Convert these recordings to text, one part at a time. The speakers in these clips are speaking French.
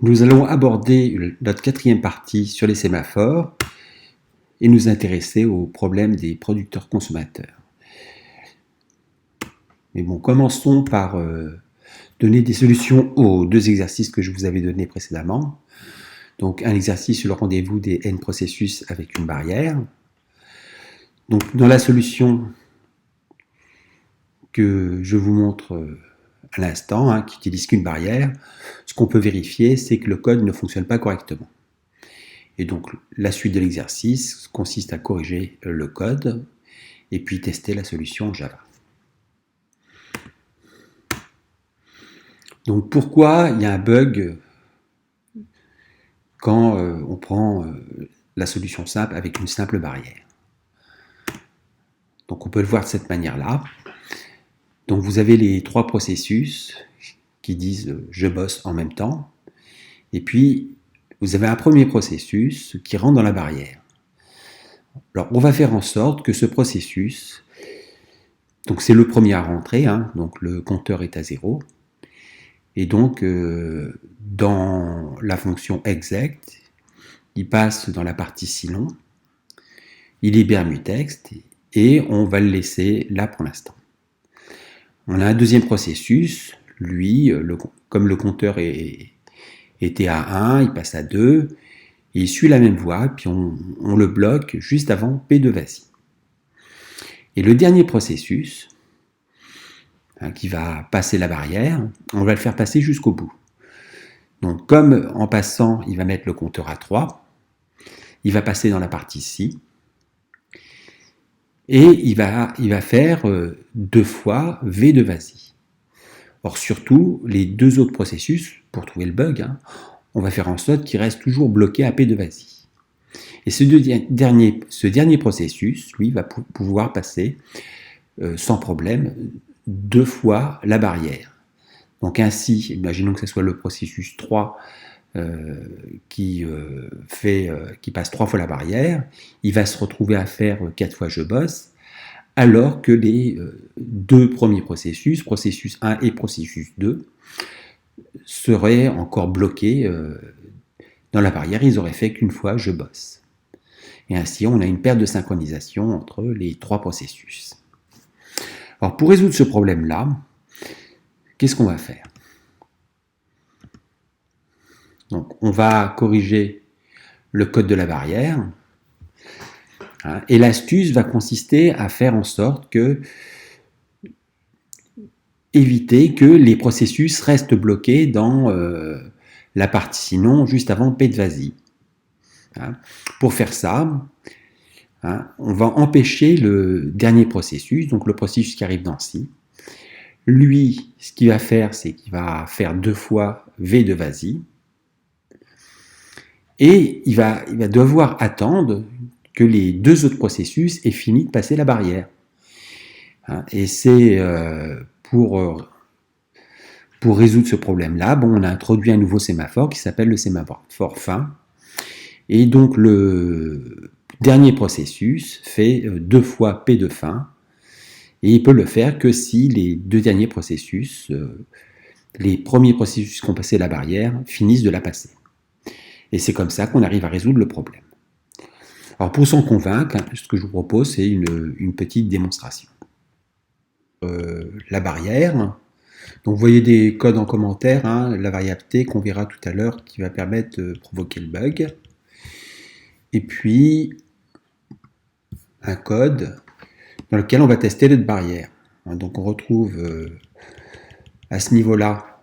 Nous allons aborder notre quatrième partie sur les sémaphores et nous intéresser au problème des producteurs-consommateurs. Mais bon, commençons par donner des solutions aux deux exercices que je vous avais donnés précédemment. Donc un exercice sur le rendez-vous des n processus avec une barrière. Donc dans la solution que je vous montre à l'instant, qui n'utilise qu'une barrière, ce qu'on peut vérifier, c'est que le code ne fonctionne pas correctement. Et donc la suite de l'exercice consiste à corriger le code et puis tester la solution Java. Donc pourquoi il y a un bug quand on prend la solution simple avec une simple barrière? Donc on peut le voir de cette manière-là. Donc vous avez les trois processus qui disent je bosse en même temps. Et puis vous avez un premier processus qui rentre dans la barrière. Alors on va faire en sorte que ce processus, donc c'est le premier à rentrer, donc le compteur est à 0. Et donc dans la fonction exec, il passe dans la partie silon, il libère mutex et on va le laisser là pour l'instant. On a un deuxième processus, lui, comme le compteur était à 1, il passe à 2, et il suit la même voie, puis on le bloque juste avant P de vas-y. Et le dernier processus, qui va passer la barrière, on va le faire passer jusqu'au bout. Donc comme en passant, il va mettre le compteur à 3, il va passer dans la partie ci, et il va faire 2 fois V de vas-y. Or surtout, les deux autres processus, pour trouver le bug, on va faire en sorte qu'il reste toujours bloqué à P de vas-y. Et ce dernier processus, lui, va pouvoir passer sans problème 2 fois la barrière. Donc ainsi, imaginons que ce soit le processus 3 qui passe 3 fois la barrière, il va se retrouver à faire 4 fois je bosse, alors que les deux premiers processus 1 et processus 2, seraient encore bloqués dans la barrière, ils auraient fait qu'une fois je bosse. Et ainsi, on a une perte de synchronisation entre les trois processus. Alors pour résoudre ce problème-là, qu'est-ce qu'on va faire? Donc on va corriger le code de la barrière, et l'astuce va consister à faire en sorte que éviter que les processus restent bloqués dans la partie sinon juste avant P de vas-y. Pour faire ça, on va empêcher le dernier processus, donc le processus qui arrive dans ci. Lui, ce qu'il va faire, c'est qu'il va faire 2 fois V de vas-y, et il va devoir attendre que les deux autres processus aient fini de passer la barrière. Et c'est pour résoudre ce problème-là, on a introduit un nouveau sémaphore qui s'appelle le sémaphore fin. Et donc le dernier processus fait 2 fois P de fin, et il peut le faire que si les deux derniers processus, les premiers processus qui ont passé la barrière, finissent de la passer. Et c'est comme ça qu'on arrive à résoudre le problème. Alors pour s'en convaincre, ce que je vous propose, c'est une petite démonstration. La barrière, donc vous voyez des codes en commentaire, la variable t qu'on verra tout à l'heure qui va permettre de provoquer le bug. Et puis un code dans lequel on va tester notre barrière. Donc on retrouve à ce niveau-là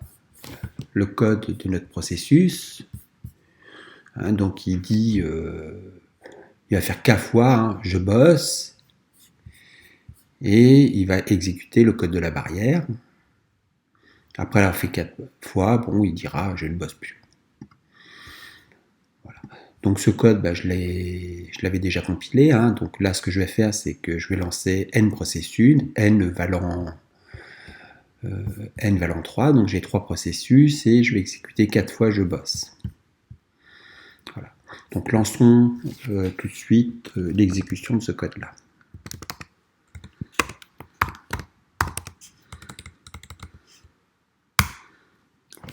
le code de notre processus. Donc il dit, il va faire k fois, je bosse, et il va exécuter le code de la barrière. Après avoir fait 4 fois, il dira je ne bosse plus. Voilà. Donc ce code, je l'avais déjà compilé. Donc là, ce que je vais faire, c'est que je vais lancer n processus, n valant 3. Donc j'ai 3 processus et je vais exécuter 4 fois je bosse. Voilà. Donc lançons tout de suite l'exécution de ce code-là.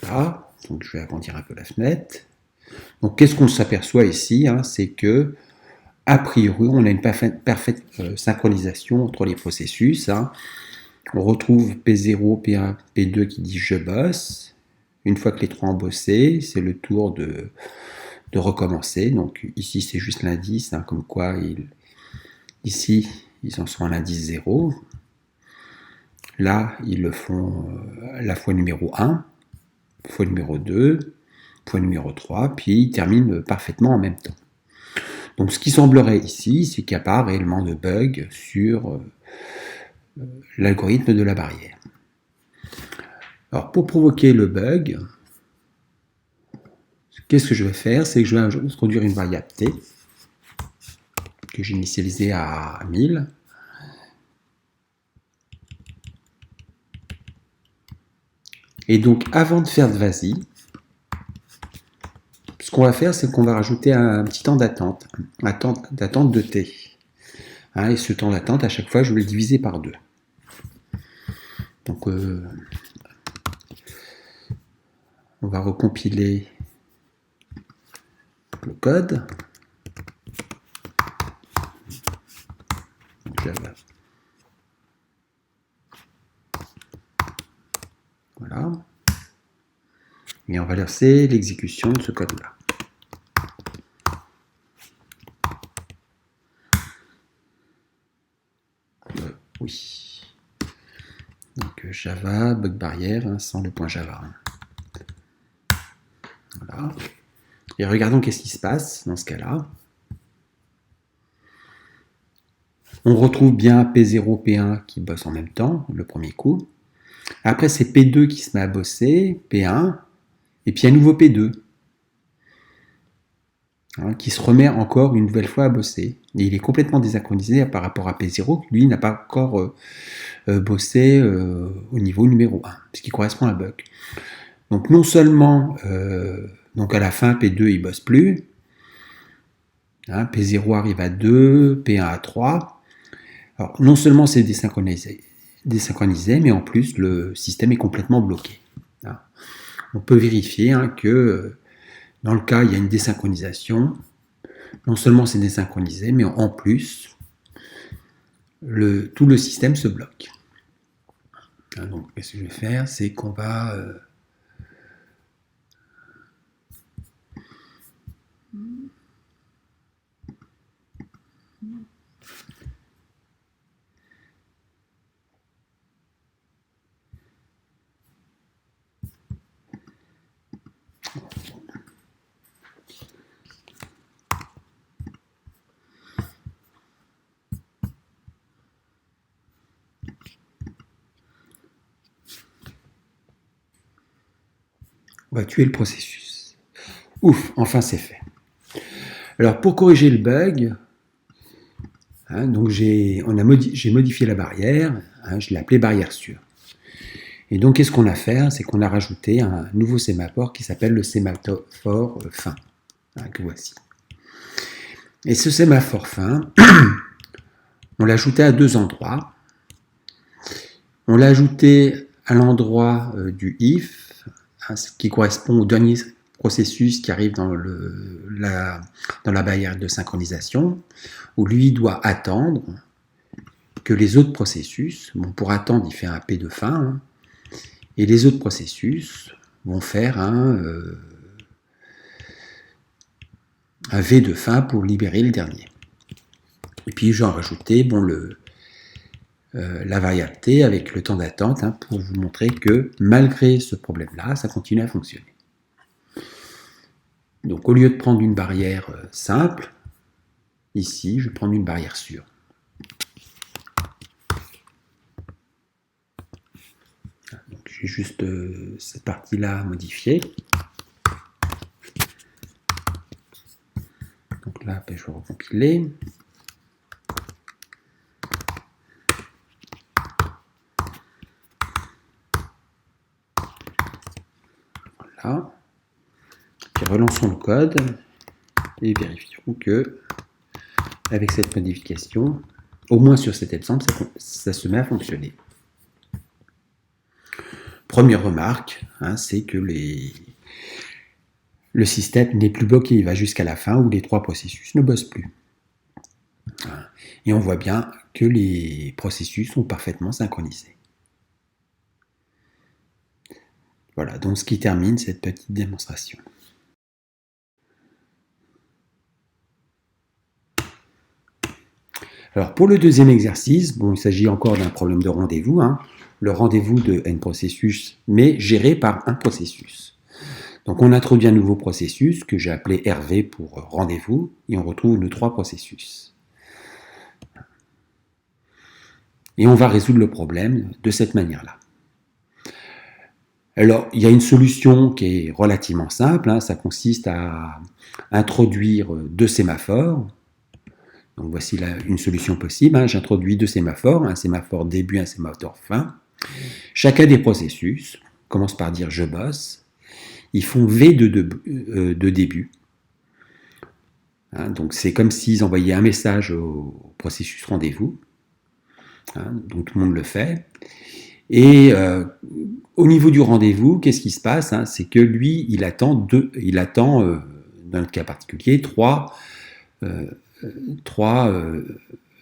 Voilà. Donc je vais agrandir un peu la fenêtre. Donc qu'est-ce qu'on s'aperçoit ici, c'est que a priori on a une parfaite synchronisation entre les processus. On retrouve P0, P1, P2 qui dit je bosse. Une fois que les trois ont bossé, c'est le tour de recommencer. Donc ici c'est juste l'indice, comme quoi ici ils en sont à l'indice 0. Là ils le font la fois numéro 1, fois numéro 2, fois numéro 3, puis ils terminent parfaitement en même temps. Donc ce qui semblerait ici, c'est qu'il n'y a pas réellement de bug sur l'algorithme de la barrière. Alors pour provoquer le bug, qu'est-ce que je vais faire? C'est que je vais introduire une variable t que j'ai initialisée à 1000. Et donc avant de faire de VASI, ce qu'on va faire, c'est qu'on va rajouter un petit temps d'attente, d'attente de t. Et ce temps d'attente, à chaque fois, je vais le diviser par 2. Donc on va recompiler le code. Java. Voilà. Et on va lancer l'exécution de ce code-là. Oui. Donc Java, bug barrière, sans le point Java. Voilà. Et regardons qu'est-ce qui se passe dans ce cas-là. On retrouve bien P0, P1 qui bossent en même temps, le premier coup. Après, c'est P2 qui se met à bosser, P1, et puis à nouveau P2, qui se remet encore une nouvelle fois à bosser. Et il est complètement désynchronisé par rapport à P0, qui lui n'a pas encore bossé au niveau numéro 1, ce qui correspond à un bug. Donc non seulement, donc à la fin, P2 il ne bosse plus, P0 arrive à 2, P1 à 3. Alors, non seulement c'est désynchronisé, mais en plus le système est complètement bloqué. On peut vérifier que dans le cas il y a une désynchronisation, non seulement c'est désynchronisé, mais en plus tout le système se bloque. Donc ce que je vais faire, c'est qu'on va tuer le processus. Ouf, enfin c'est fait. Alors pour corriger le bug, donc j'ai modifié la barrière, je l'ai appelée barrière sûre. Et donc qu'est-ce qu'on a fait? C'est qu'on a rajouté un nouveau sémaphore qui s'appelle le sémaphore fin, que voici. Et ce sémaphore fin, on l'a ajouté à 2 endroits. On l'a ajouté à l'endroit du if, ce qui correspond au dernier processus qui arrive dans la barrière de synchronisation, où lui doit attendre que les autres processus, pour attendre il fait un P de fin, et les autres processus vont faire un V de fin pour libérer le dernier. Et puis j'ai rajouté la variable t avec le temps d'attente pour vous montrer que malgré ce problème-là, ça continue à fonctionner. Donc au lieu de prendre une barrière simple, ici je vais prendre une barrière sûre. Donc j'ai juste cette partie-là à modifier. Donc là, je vais recompiler. Voilà. Puis relançons le code et vérifions que, avec cette modification, au moins sur cet exemple, ça se met à fonctionner. Première remarque, c'est que le système n'est plus bloqué, il va jusqu'à la fin où les 3 processus ne bossent plus. Et on voit bien que les processus sont parfaitement synchronisés. Voilà, donc ce qui termine cette petite démonstration. Alors pour le deuxième exercice, il s'agit encore d'un problème de rendez-vous, le rendez-vous de n processus, mais géré par un processus. Donc on introduit un nouveau processus que j'ai appelé RV pour rendez-vous, et on retrouve nos 3 processus. Et on va résoudre le problème de cette manière-là. Alors, il y a une solution qui est relativement simple, ça consiste à introduire 2 sémaphores. Donc voici là une solution possible, j'introduis 2 sémaphores, un sémaphore début, un sémaphore fin. Chacun des processus commence par dire « je bosse », ils font V de début. Donc c'est comme s'ils envoyaient un message au processus rendez-vous. Donc tout le monde le fait. Et au niveau du rendez-vous, qu'est-ce qui se passe c'est que lui, il attend, dans notre cas particulier, 3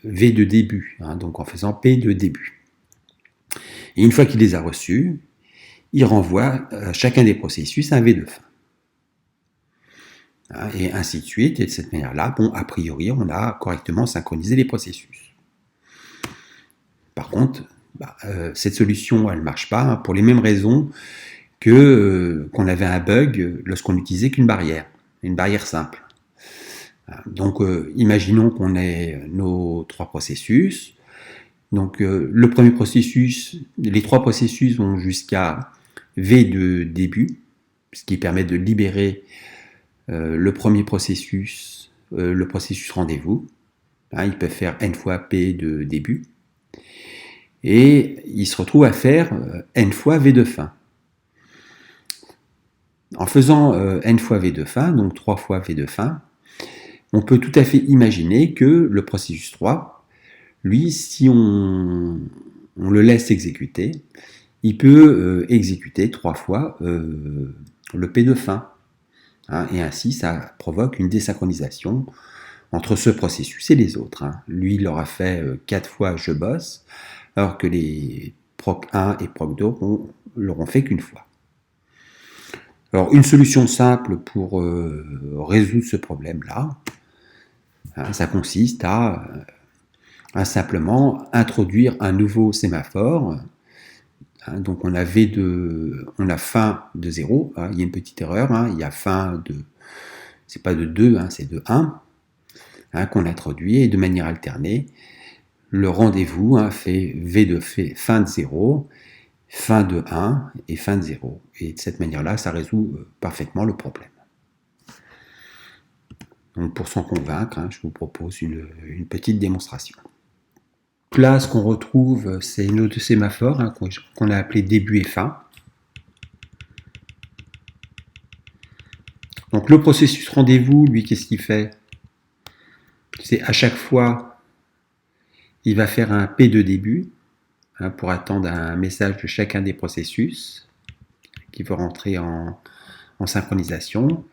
V de début, donc en faisant P de début. Et une fois qu'il les a reçus, il renvoie à chacun des processus un V de fin. Et ainsi de suite, et de cette manière-là, a priori, on a correctement synchronisé les processus. Par contre, cette solution, elle ne marche pas, pour les mêmes raisons qu'on avait un bug lorsqu'on n'utilisait qu'une barrière simple. Donc, imaginons qu'on ait nos 3 processus. Donc, le premier processus, les 3 processus vont jusqu'à V de début, ce qui permet de libérer le premier processus, le processus rendez-vous. Ils peuvent faire n fois P de début. Et ils se retrouvent à faire n fois V de fin. En faisant n fois V de fin, donc 3 fois V de fin, on peut tout à fait imaginer que le processus 3, lui, si on le laisse exécuter, il peut exécuter 3 fois le P de fin. Et ainsi, ça provoque une désynchronisation entre ce processus et les autres. Lui, il aura fait 4 fois je bosse, alors que les proc 1 et proc 2 l'auront fait qu'une fois. Alors, une solution simple pour résoudre ce problème-là, ça consiste à simplement introduire un nouveau sémaphore. Donc on a fin de 0, il y a une petite erreur, il y a fin de, c'est pas de 2, c'est de 1, qu'on introduit, et de manière alternée, le rendez-vous fait V de fin de 0, fin de 1 et fin de 0. Et de cette manière-là, ça résout parfaitement le problème. Donc pour s'en convaincre, je vous propose une petite démonstration. Là, ce qu'on retrouve, c'est nos 2 sémaphores qu'on a appelés début et fin. Donc le processus rendez-vous, lui, qu'est-ce qu'il fait? C'est à chaque fois, il va faire un P de début pour attendre un message de chacun des processus qui va rentrer en synchronisation.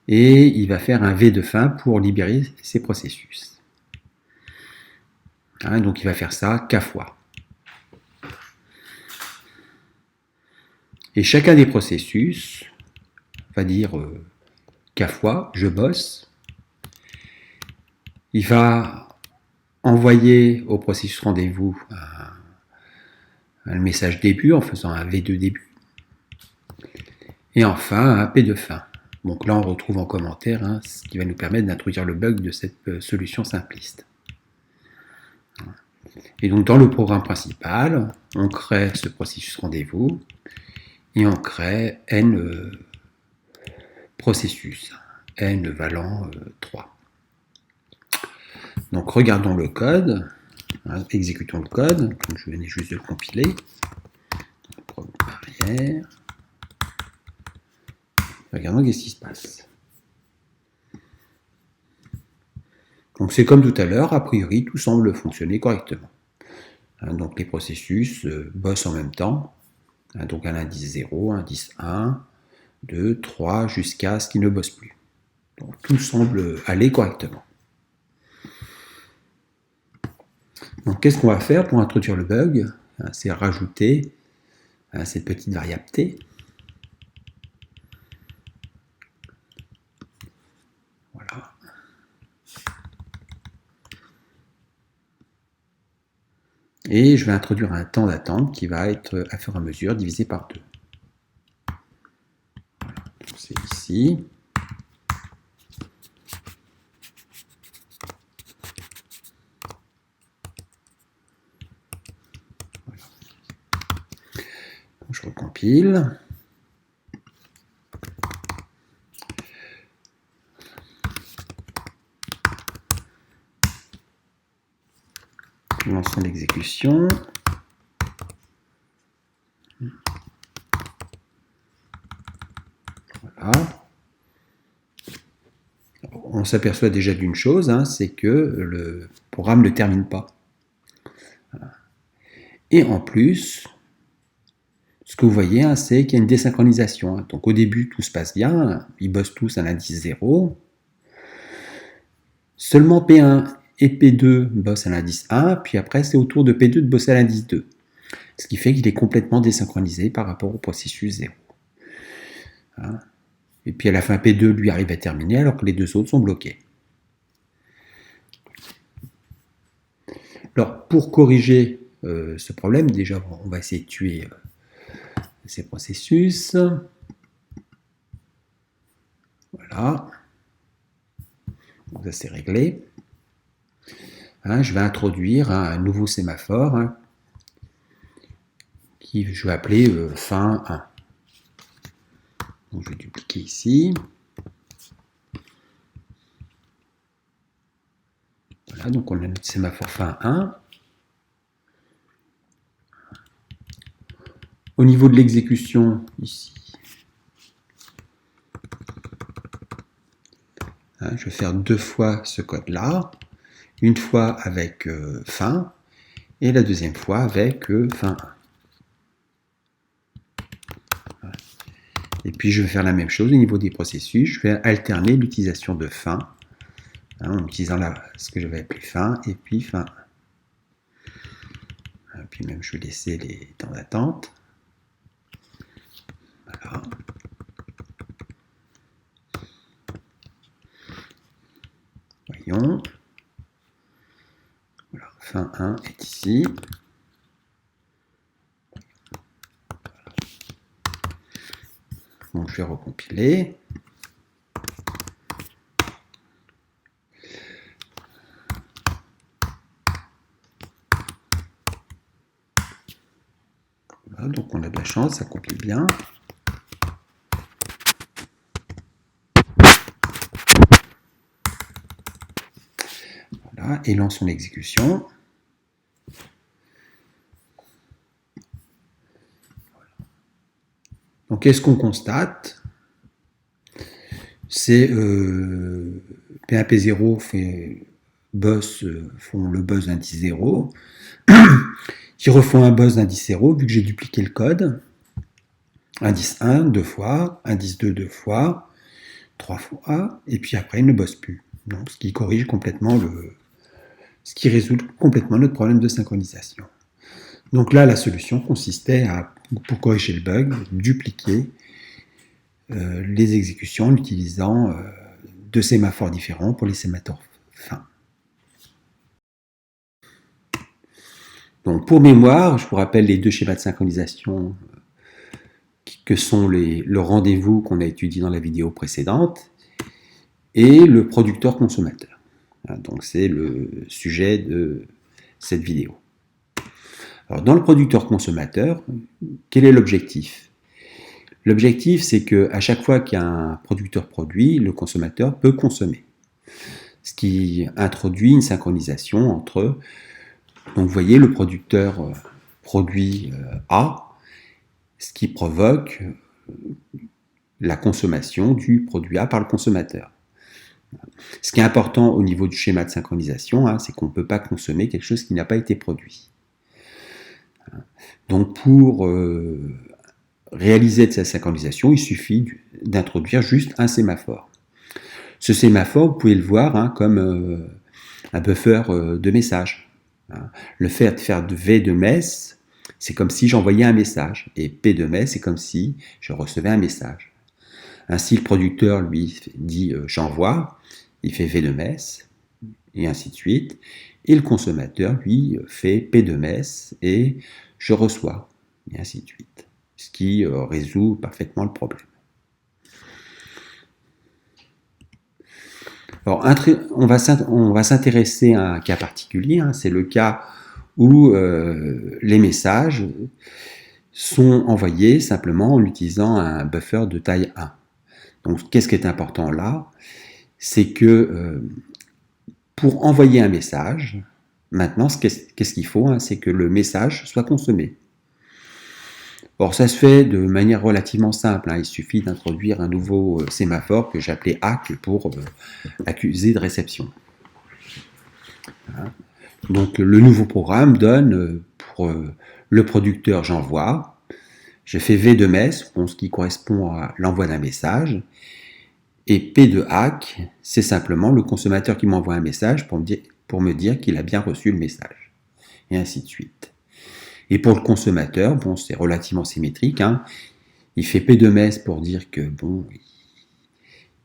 Et il va faire un V de fin pour libérer ces processus. Donc il va faire ça K fois. Et chacun des processus va dire K fois, je bosse. Il va envoyer au processus rendez-vous un message début en faisant un V de début. Et enfin un P de fin. Donc là on retrouve en commentaire ce qui va nous permettre d'introduire le bug de cette solution simpliste. Et donc dans le programme principal, on crée ce processus rendez-vous et on crée n processus, n valant 3. Donc regardons le code, exécutons le code, donc je venais juste de le compiler. Barrière. Regardons qu'est-ce qui se passe. Donc c'est comme tout à l'heure, a priori tout semble fonctionner correctement. Donc les processus bossent en même temps, donc un indice 0, indice 1, 2, 3, jusqu'à ce qu'il ne bosse plus. Donc, tout semble aller correctement. Donc, qu'est-ce qu'on va faire pour introduire le bug? C'est rajouter cette petite variable t. Voilà. Et je vais introduire un temps d'attente qui va être à fur et à mesure divisé par 2. Voilà. Donc, c'est ici. Voilà. Donc, je recompile. Lançons l'exécution. Voilà. On s'aperçoit déjà d'une chose, c'est que le programme ne termine pas. Et en plus, ce que vous voyez, c'est qu'il y a une désynchronisation. Donc au début, tout se passe bien, ils bossent tous à l'indice 0. Seulement P1 et P2 bossent à l'indice 1, puis après c'est au tour de P2 de bosser à l'indice 2. Ce qui fait qu'il est complètement désynchronisé par rapport au processus 0. Et puis à la fin, P2 lui arrive à terminer alors que les deux autres sont bloqués. Alors pour corriger ce problème, déjà on va essayer de tuer ces processus. Voilà. Donc ça c'est réglé. Je vais introduire un nouveau sémaphore qui je vais appeler fin 1. Donc je vais dupliquer ici. Voilà, donc on a notre sémaphore fin 1. Au niveau de l'exécution, ici, je vais faire 2 fois ce code-là. Une fois avec fin et la deuxième fois avec fin 1. Voilà. Et puis je vais faire la même chose au niveau des processus. Je vais alterner l'utilisation de fin en utilisant ce que je vais appeler fin et puis fin 1. Et puis même je vais laisser les temps d'attente. Voilà. Voyons. Voilà, fin 1 est ici. Donc je vais recompiler. Voilà, donc on a de la chance, ça compile bien. Voilà, et lançons l'exécution. Donc qu'est-ce qu'on constate? C'est P1, P0 font le buzz d'indice 0, qui refont un buzz d'indice 0, vu que j'ai dupliqué le code. Indice 1, 2 fois, indice 2, 2 fois, 3 fois, et puis après, il ne bosse plus. Donc, ce qui corrige complètement ce qui résout complètement notre problème de synchronisation. Donc là, la solution consistait pour corriger le bug, dupliquer les exécutions en utilisant 2 sémaphores différents pour les sémaphores fins. Donc pour mémoire, je vous rappelle les 2 schémas de synchronisation que sont le rendez-vous qu'on a étudié dans la vidéo précédente et le producteur-consommateur. Donc c'est le sujet de cette vidéo. Alors dans le producteur-consommateur, quel est l'objectif? L'objectif, c'est qu'à chaque fois qu'il y a un producteur produit, le consommateur peut consommer. Ce qui introduit une synchronisation entre, donc vous voyez, le producteur produit A, ce qui provoque la consommation du produit A par le consommateur. Ce qui est important au niveau du schéma de synchronisation, c'est qu'on ne peut pas consommer quelque chose qui n'a pas été produit. Donc pour réaliser de cette synchronisation, il suffit d'introduire juste un sémaphore. Ce sémaphore, vous pouvez le voir comme un buffer de message. Le fait de faire de V de messe, c'est comme si j'envoyais un message. Et P de messe, c'est comme si je recevais un message. Ainsi, le producteur, lui, dit j'envoie, il fait V de messe, et ainsi de suite. Et le consommateur, lui, fait P de messe, et je reçois, et ainsi de suite. Ce qui résout parfaitement le problème. Alors, on va s'intéresser à un cas particulier, c'est le cas où les messages sont envoyés simplement en utilisant un buffer de taille 1. Donc, qu'est-ce qui est important là? C'est que pour envoyer un message, maintenant, qu'est-ce qu'il faut? C'est que le message soit consommé. Or, ça se fait de manière relativement simple. Il suffit d'introduire un nouveau sémaphore que j'appelais ACK pour accusé de réception. Donc, le nouveau programme donne pour le producteur j'envoie, je fais V de messe, ce qui correspond à l'envoi d'un message, et P de ACK, c'est simplement le consommateur qui m'envoie un message pour me dire qu'il a bien reçu le message, et ainsi de suite. Et pour le consommateur, c'est relativement symétrique. Il fait P de messe pour dire que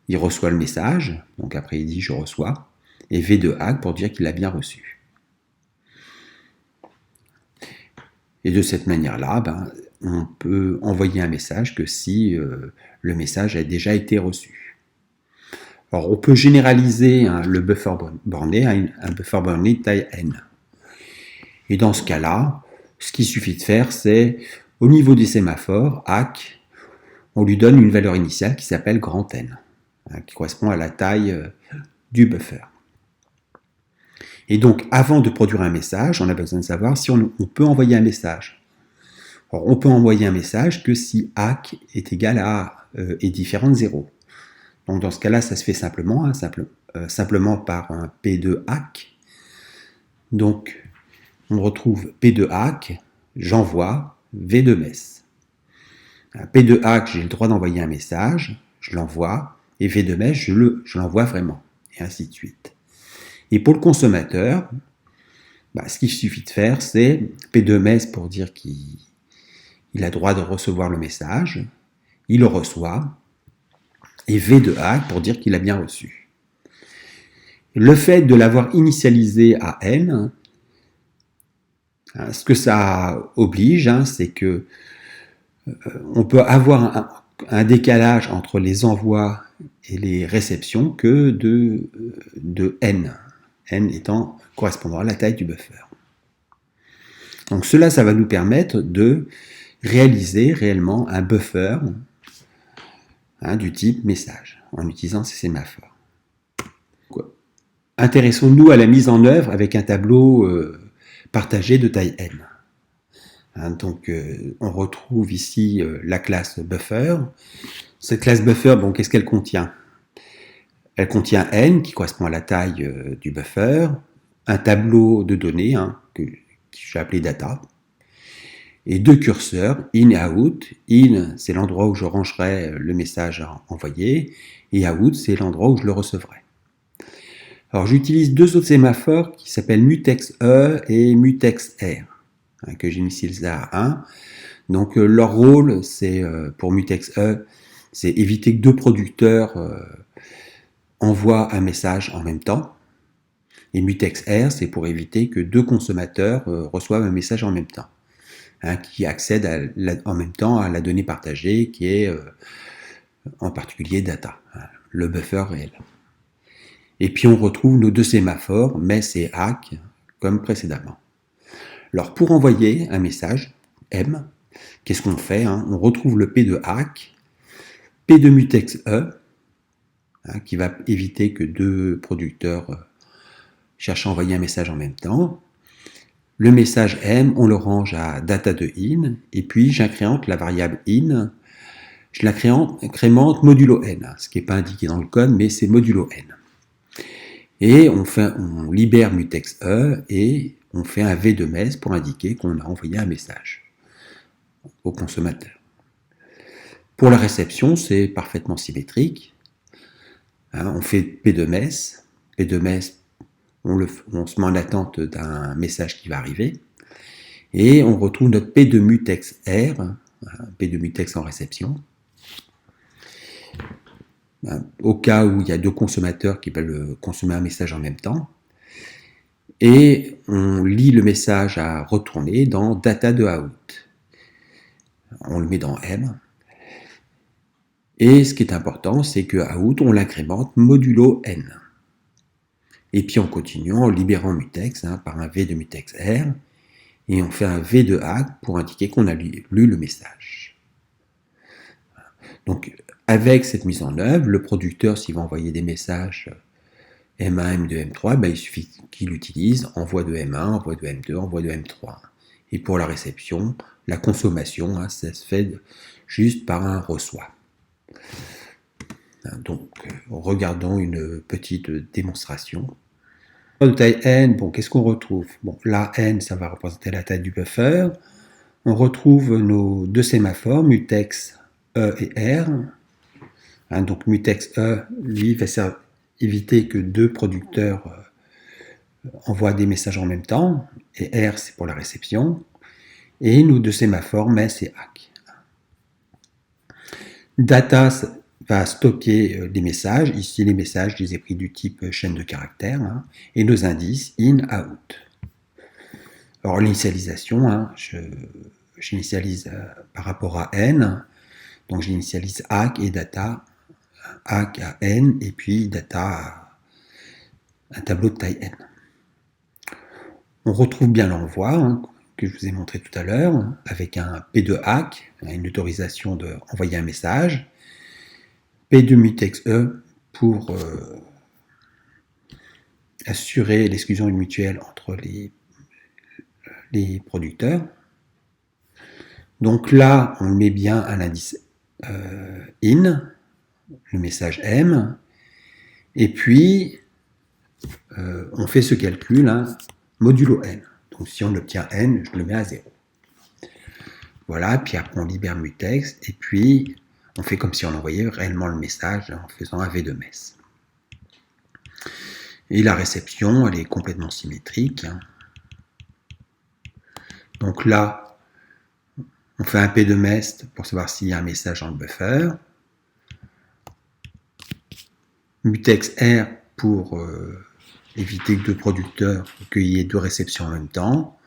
il reçoit le message. Donc après il dit je reçois. Et V de ACK pour dire qu'il a bien reçu. Et de cette manière-là, on peut envoyer un message que si le message a déjà été reçu. Alors on peut généraliser le buffer borné à un buffer borné de taille N. Et dans ce cas-là, ce qu'il suffit de faire, c'est, au niveau des sémaphores, ACK, on lui donne une valeur initiale qui s'appelle grand N, qui correspond à la taille du buffer. Et donc, avant de produire un message, on a besoin de savoir si on peut envoyer un message. Alors, on peut envoyer un message que si ACK est égal à est différent de 0. Donc, dans ce cas-là, ça se fait simplement par un P de ACK. Donc, on retrouve P de ACK, j'envoie V de messe. P de ACK, j'ai le droit d'envoyer un message, je l'envoie, et V de messe, je l'envoie vraiment, et ainsi de suite. Et pour le consommateur, ce qu'il suffit de faire, c'est P de messe pour dire qu'il a le droit de recevoir le message, il le reçoit, et V de ACK pour dire qu'il a bien reçu. Le fait de l'avoir initialisé à N, ce que ça oblige, c'est que on peut avoir un décalage entre les envois et les réceptions que de N. N étant correspondant à la taille du buffer. Donc ça va nous permettre de réaliser réellement un buffer du type message en utilisant ces sémaphores. Intéressons-nous à la mise en œuvre avec un tableau partagé de taille N. Donc on retrouve ici la classe buffer. Cette classe buffer, qu'est-ce qu'elle contient? Elle contient N qui correspond à la taille du buffer, un tableau de données que je vais appeler data, et deux curseurs, in et out. In, c'est l'endroit où je rangerai le message envoyé, et out, c'est l'endroit où je le recevrai. Alors j'utilise deux autres sémaphores qui s'appellent mutex E et mutex R, que j'ai mis ici à 1. Donc leur rôle, c'est pour mutex E, c'est éviter que deux producteurs envoient un message en même temps. Et mutex R, c'est pour éviter que deux consommateurs reçoivent un message en même temps, qui accèdent en même temps à la donnée partagée qui est en particulier data, le buffer réel. Et puis on retrouve nos deux sémaphores, mess et ACK, comme précédemment. Alors pour envoyer un message, M, qu'est-ce qu'on fait? On retrouve le P de ACK, P de mutex E, qui va éviter que deux producteurs cherchent à envoyer un message en même temps. Le message M, on le range à data de in, et puis j'incrémente la variable in, je l'incrémente modulo n, ce qui n'est pas indiqué dans le code, mais c'est modulo n. Et on libère mutex E et on fait un V de messe pour indiquer qu'on a envoyé un message au consommateur. Pour la réception, c'est parfaitement symétrique. On fait P de messe. P de messe, on se met en attente d'un message qui va arriver. Et on retrouve notre P de mutex R, P de mutex en réception. Au cas où il y a deux consommateurs qui veulent consommer un message en même temps. Et on lit le message à retourner dans data de out. On le met dans M. Et ce qui est important, c'est que out, on l'incrémente modulo n. Et puis on continue en libérant mutex par un v de mutex R. Et on fait un v de hack pour indiquer qu'on a lu le message. Donc, avec cette mise en œuvre, le producteur, s'il va envoyer des messages M1, M2, M3, il suffit qu'il utilise envoi de M1, envoi de M2, envoi de M3. Et pour la réception, la consommation, ça se fait juste par un reçoit. Donc, regardons une petite démonstration. De taille n, qu'est-ce qu'on retrouve? Là, n, ça va représenter la taille du buffer. On retrouve nos deux sémaphores, mutex E et R. Donc, mutex E, lui, va éviter que deux producteurs envoient des messages en même temps. Et R, c'est pour la réception. Et nos deux sémaphores, mess et hack. Data va stocker les messages. Ici, les messages, je les ai pris du type chaîne de caractères. Et nos indices, in, out. Alors, l'initialisation, j'initialise par rapport à n. Donc, j'initialise hack et data, hack à n, et puis data à un tableau de taille n. On retrouve bien l'envoi, que je vous ai montré tout à l'heure, avec un P de hack, une autorisation d'envoyer un message, P de mutex E pour assurer l'exclusion mutuelle entre les producteurs. Donc là, on met bien à l'indice in, le message M, et puis on fait ce calcul, modulo n. Donc si on obtient n, je le mets à 0. Voilà, puis après on libère mutex, et puis on fait comme si on envoyait réellement le message en faisant un v de mess. Et la réception, elle est complètement symétrique. Donc là, on fait un p de mess pour savoir s'il y a un message dans le buffer. Mutex R pour éviter que deux producteurs, qu'il y ait deux réceptions en même temps.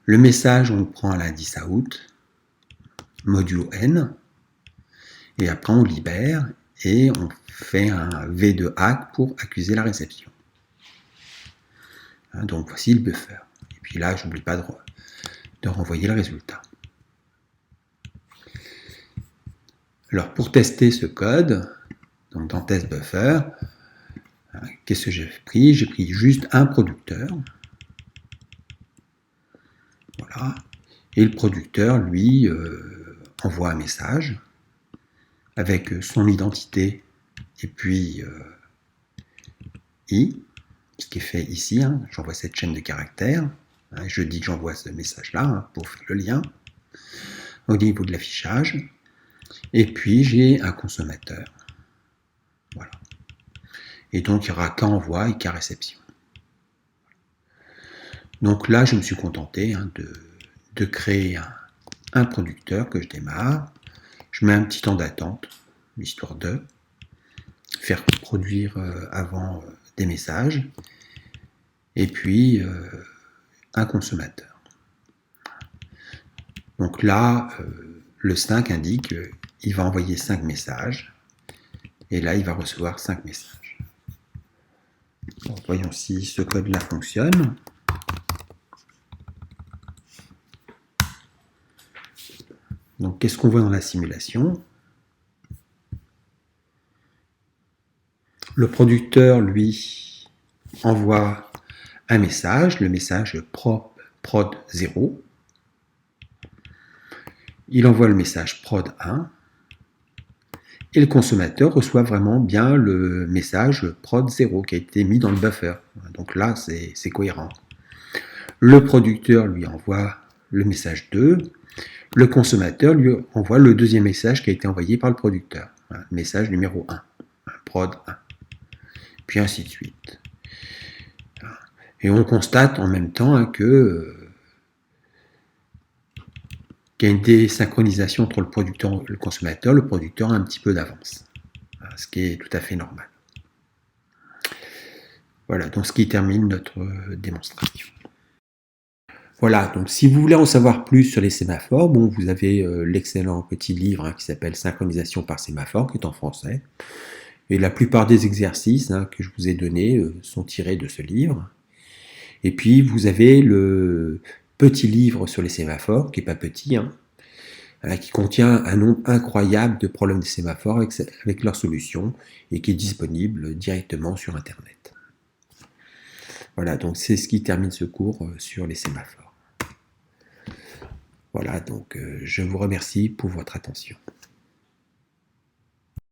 Le message, on le prend à l'indice out, modulo n, et après on libère et on fait un V de hack pour accuser la réception. Donc voici le buffer. Et puis là, je n'oublie pas de renvoyer le résultat. Alors pour tester ce code, donc dans test buffer, qu'est-ce que j'ai pris? J'ai pris juste un producteur. Voilà. Et le producteur, lui, envoie un message avec son identité et puis i, ce qui est fait ici. J'envoie cette chaîne de caractères. Je dis que j'envoie ce message-là pour faire le lien au niveau de l'affichage. Et puis j'ai un consommateur. Voilà. Et donc il n'y aura qu'à envoi et qu'à réception. Donc là, je me suis contenté de créer un producteur que je démarre. Je mets un petit temps d'attente, histoire de faire produire avant des messages. Et puis un consommateur. Donc là, le 5 indique qu'il va envoyer 5 messages. Et là, il va recevoir 5 messages. Bon, voyons si ce code-là fonctionne. Donc, qu'est-ce qu'on voit dans la simulation? Le producteur, lui, envoie un message, le message prod 0. Il envoie le message prod 1. Et le consommateur reçoit vraiment bien le message prod 0 qui a été mis dans le buffer. Donc là, c'est cohérent. Le producteur lui envoie le message 2. le consommateur lui envoie le deuxième message qui a été envoyé par le producteur. Message numéro 1, prod 1, puis ainsi de suite. Et on constate en même temps qu'il y a une désynchronisation entre le producteur et le consommateur. Le producteur a un petit peu d'avance, ce qui est tout à fait normal. Voilà, donc ce qui termine notre démonstration. Voilà, donc si vous voulez en savoir plus sur les sémaphores, bon, vous avez l'excellent petit livre qui s'appelle Synchronisation par sémaphore, qui est en français. Et la plupart des exercices que je vous ai donnés sont tirés de ce livre. Et puis vous avez le petit livre sur les sémaphores, qui n'est pas petit, qui contient un nombre incroyable de problèmes de sémaphores avec leurs solutions, et qui est disponible directement sur Internet. Voilà, donc c'est ce qui termine ce cours sur les sémaphores. Voilà, donc je vous remercie pour votre attention.